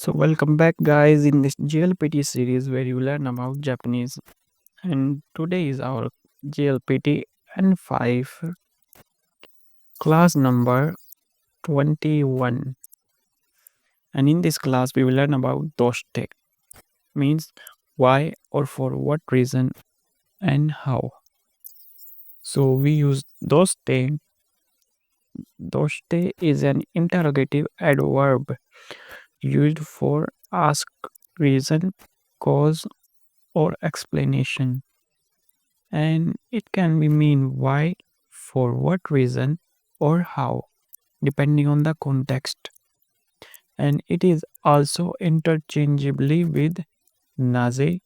So welcome back guys in this GLPT series where you learn about Japanese, and today is our GLPT N5 class number 21, and in this class we will learn about doshite, means why or for what reason and how. So we use doshite. Doshite is an interrogative adverb used for ask, reason, cause or explanation, and it can be mean why, for what reason, or how, depending on the context. And it is also interchangeably with naze,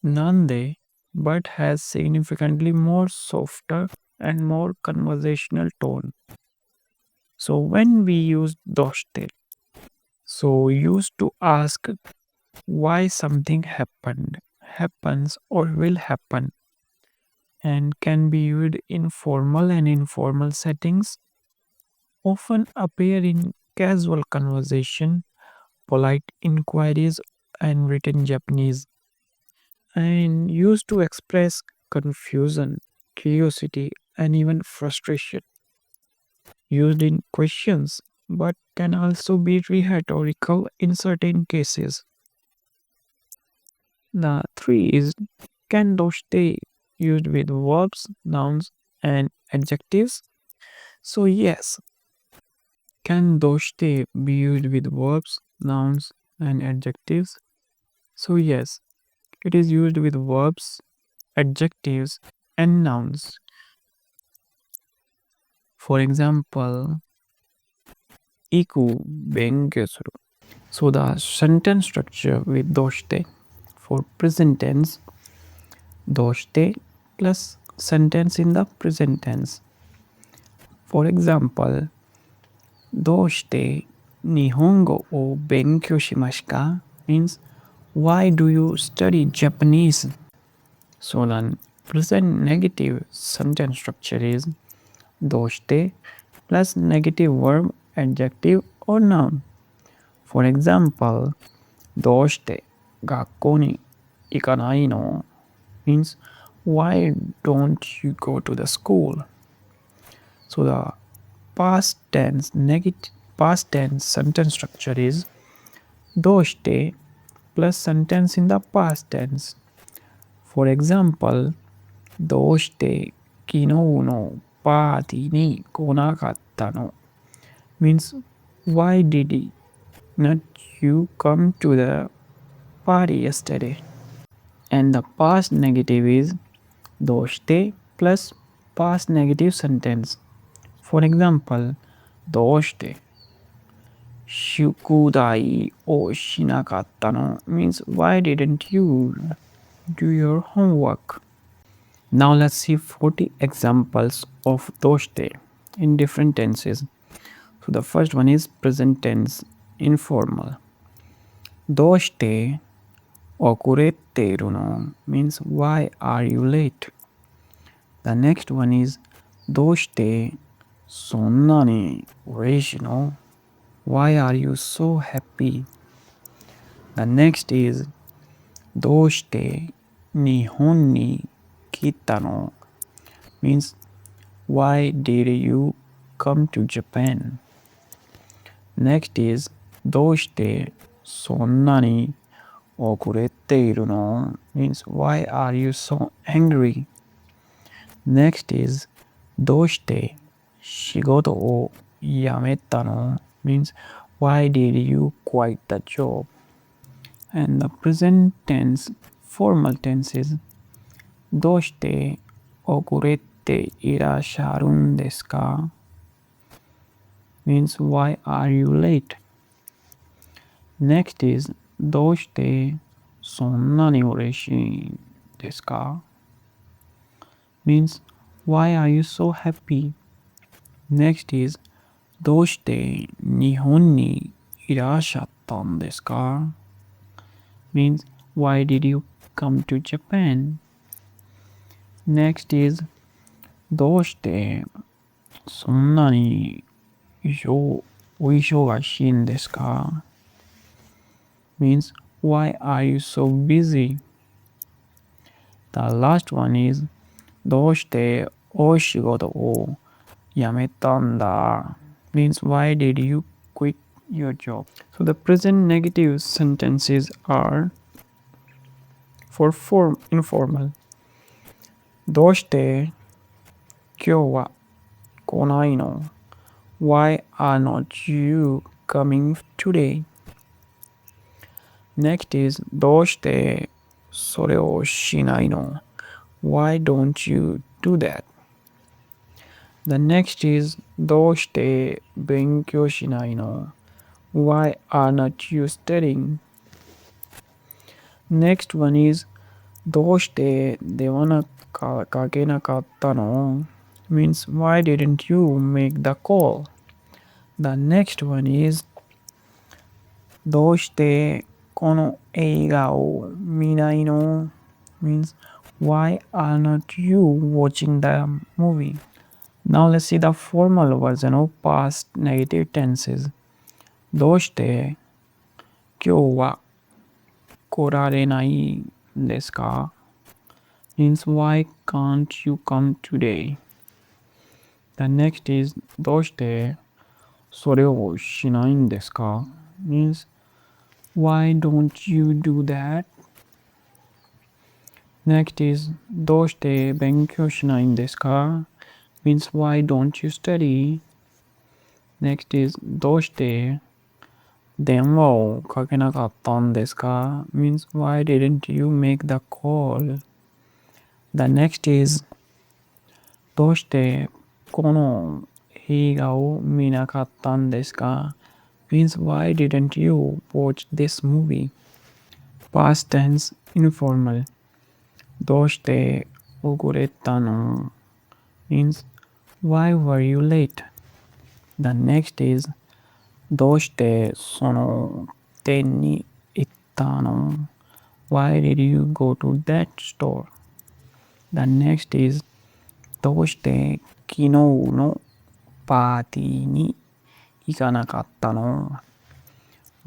nande, but has significantly more softer and more conversational tone. So when we use doshite, so used to ask why something happened, happens, or will happen, and can be used in formal and informal settings, often appear in casual conversation, polite inquiries, and written Japanese, and used to express confusion, curiosity, and even frustration. Used in questions, but can also be rhetorical in certain cases. The three is can doshite used with verbs, nouns, and adjectives. So yes, can doshite be used with verbs, nouns, and adjectives? So, yes, it is used with verbs, adjectives, and nouns. For example, iku benkyou suru. So, the sentence structure with doshite for present tense, doshite plus sentence in the present tense. For example, doshite Nihongo o benkyou shimasu ka means why do you study Japanese? So the present negative sentence structure is doshite plus negative verb, adjective or noun. For example, doshite gakkou ni ikanai no means why don't you go to the school? So the past tense sentence structure is doshite plus sentence in the past tense. For example, どうして昨日のパーティーに来なかったの means why did not you come to the party yesterday? And the past negative is どうして plus past negative sentence. For example, どうして宿題をしなかったの means why didn't you do your homework? Now let's see 40 examples of doshite in different tenses. So the first one is present tense, informal. Doshite okurete no means why are you late? The next one is doshite sonna ni ureshi no? Why are you so happy? The next is doshite nihon ni kita no means why did you come to Japan? Next is どうしてそんなに遅れているの means why are you so angry? Next is どうして仕事を辞めたの means why did you quit the job? And the present tense, formal tense is どうして遅れていらっしゃるんですか means why are you late? Next is どうしてそんなに嬉しいですか means why are you so happy? Next is どうして日本にいらっしゃったんですか means why did you come to Japan? Next is どうしてそんなにお忙しいんですか means why are you so busy? The last one is どうしてお仕事を辞めたんだ means why did you quit your job? So the present negative sentences are for form informal. どうして今日は来ないの Why are not you coming today? Next is どうしてそれをしないの Why don't you do that? The next is どうして勉強しないの Why are not you studying? Next one is どうして電話なかけなかったの means why didn't you make the call? The next one is どうしてこの映画を見ないの means why are not you watching the movie? Now let's see the formal version of past negative tenses. どうして今日は来られないんですか means why can't you come today? The next is どうしてそれをしないんですか means why don't you do that? Next is どうして勉強しないんですか means why don't you study? Next is どうして電話をかけなかったんですか means why didn't you make the call? The next is どうしてこの映画を見なかったんですか means why didn't you watch this movie? Past tense informal どうして遅れたの means why were you late? The next is どうしてその店に行ったの Why did you go to that store? The next is どうして昨日のパーティーに行かなかったの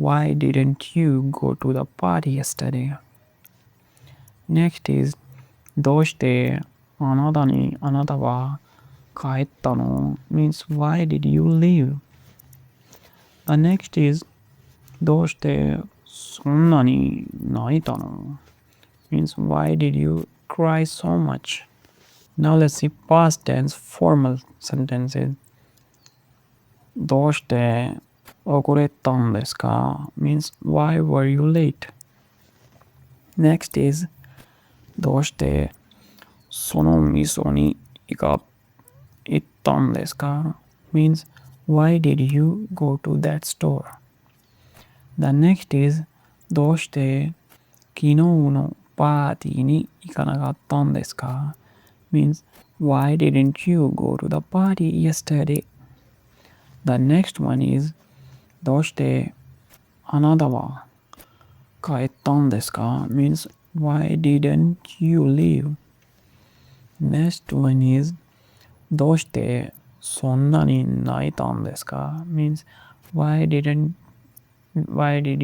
Why didn't you go to the party yesterday? Next is どうしてあなたは帰ったの means why did you leave? The next is どうしてそんなに泣いたの means why did you cry so much? Now let's see past tense formal sentences. どうして遅れたんですか means why were you late? Next is どうしてその店に行ったんですか means why did you go to that store? The next is どうして昨日のパーティーに行かなかったんですか means why didn't you go to the party yesterday? The next one is どうしてあなたは帰ったんですか means why didn't you leave? Next one is どうしてそんなに泣いたんですか means why did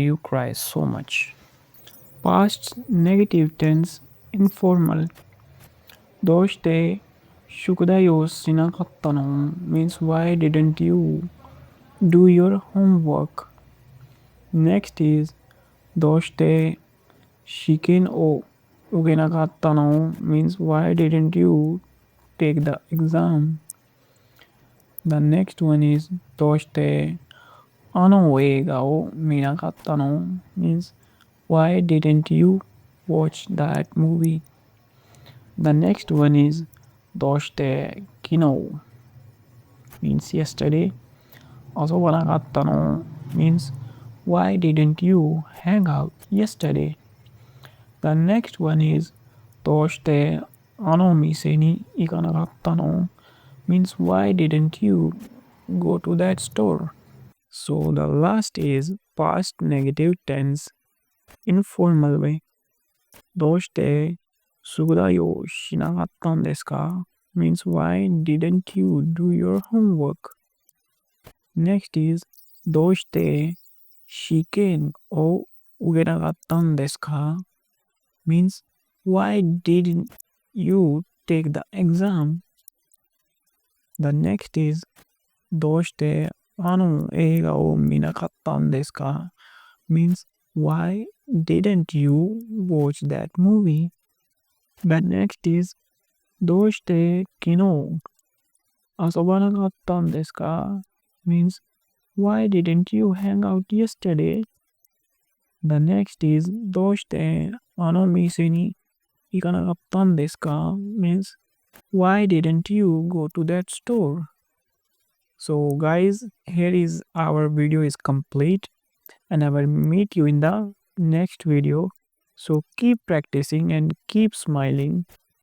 you cry so much? Past negative tense informal どうして宿題をしなかったの means why didn't you do your homework? Next is どうして試験を受けなかったの means why didn't you take the exam? The next one is どうしてあの映画を見なかったの means why didn't you watch that movie? The next one is どうして昨日 means yesterday 遊ばなかったの means why didn't you hang out yesterday? The next one is どうしてあの店に行かなかったの means why didn't you go to that store? So the last is past negative tense informal way. どうして宿題をしなかったんですか means why didn't you do your homework? Next is どうして試験を ugenagattan desu ka? Means why didn't you take the exam? The next is どうしてあの映画を見なかったんですか means why didn't you watch that movie? The next is どうして昨日遊ばなかったんですか means why didn't you hang out yesterday? The next is どうしてあの店に行かなかったんですか means why didn't you go to that store? So guys, here is our video is complete and I will meet you in the next video. So keep practicing and keep smiling.